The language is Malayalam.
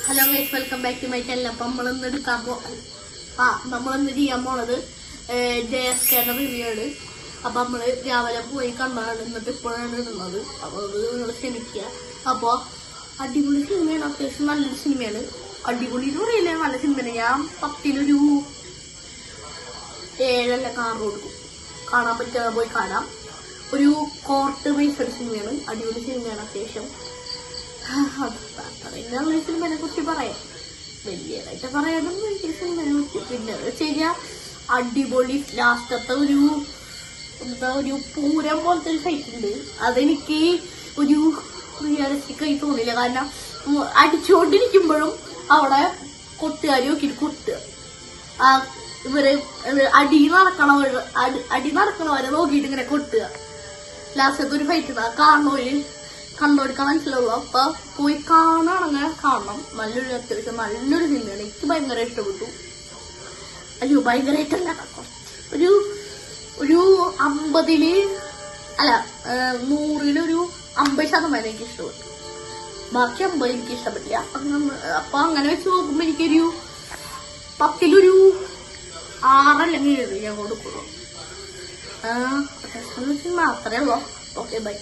Hello guys, welcome back to my channel. അപ്പം നമ്മളിന്ന് ചെയ്യാൻ പോണത് JSKയുടെ റിവ്യൂ ആണ്. അപ്പൊ നമ്മള് രാവിലെ പോയി കണ്ടാണ്, എന്നിട്ട് ഇപ്പോഴാണ് ഇടുന്നത്. അപ്പൊ അത് നിങ്ങൾ ക്ഷമിക്കുക. അപ്പൊ അടിപൊളി സിനിമയാണ്, അത്യാവശ്യം നല്ലൊരു സിനിമയാണ്. അടിപൊളി എന്ന് പറയില്ല, നല്ല സിനിമയാണ്. ഞാൻ 10-ൽ 7 കാർ കൊടുക്കും. കാണാൻ പറ്റുക പോയി കാണാം. ഒരു കോർട്ട് ബേസ്ഡ് സിനിമയാണ്, അടിപൊളി സിനിമയാണ്. അത്യാവശ്യം അത്രയുള്ള സിനിമനെ കുറിച്ച് പറയാം. വലിയതായിട്ട് പറയാനൊന്നും എനിക്ക് സിനിമനെ കുറിച്ച്. പിന്നെ വെച്ച് കഴിഞ്ഞാൽ അടിപൊളി ലാസ്റ്റത്തെ ഒരു പൂരം പോലത്തെ ഒരു ഫൈറ്റ് ഉണ്ട്. അതെനിക്ക് ഒരു റിയലിസ്റ്റിക് ആയി തോന്നില്ല. കാരണം അടിച്ചുകൊണ്ടിരിക്കുമ്പോഴും അവിടെ കൊട്ടുകാരി നോക്കിയിട്ട് കൊട്ടുക, ഇവര് അടി നടക്കണവരെ നോക്കിയിട്ട് ഇങ്ങനെ കൊട്ടുക. ലാസ്റ്റത്തെ ഒരു ഫൈറ്റ് കണ്ടോടിക്കാൻ മനസ്സിലാവുള്ളൂ. അപ്പൊ പോയി കാണാണെങ്കിൽ കാണണം. അത്യാവശ്യം നല്ലൊരു സിനിമയാണ്. എനിക്ക് ഭയങ്കര ഇഷ്ടപ്പെട്ടു. അയ്യോ, ഭയങ്കരമായിട്ടല്ല, ഒരു 50-ൽ അല്ല 100-ൽ 50% എനിക്ക് ഇഷ്ടപ്പെട്ടു. ബാക്കി 50 എനിക്ക് ഇഷ്ടപ്പെട്ടില്ല. അപ്പൊ അങ്ങനെ വെച്ച് നോക്കുമ്പോ എനിക്കൊരു 10-ൽ 6 അല്ലെങ്കിൽ 7 ഞാൻ കൊടുക്കുള്ളൂ. അത്യാവശ്യം മാത്രമേ ഉള്ളൂ. Okay, by.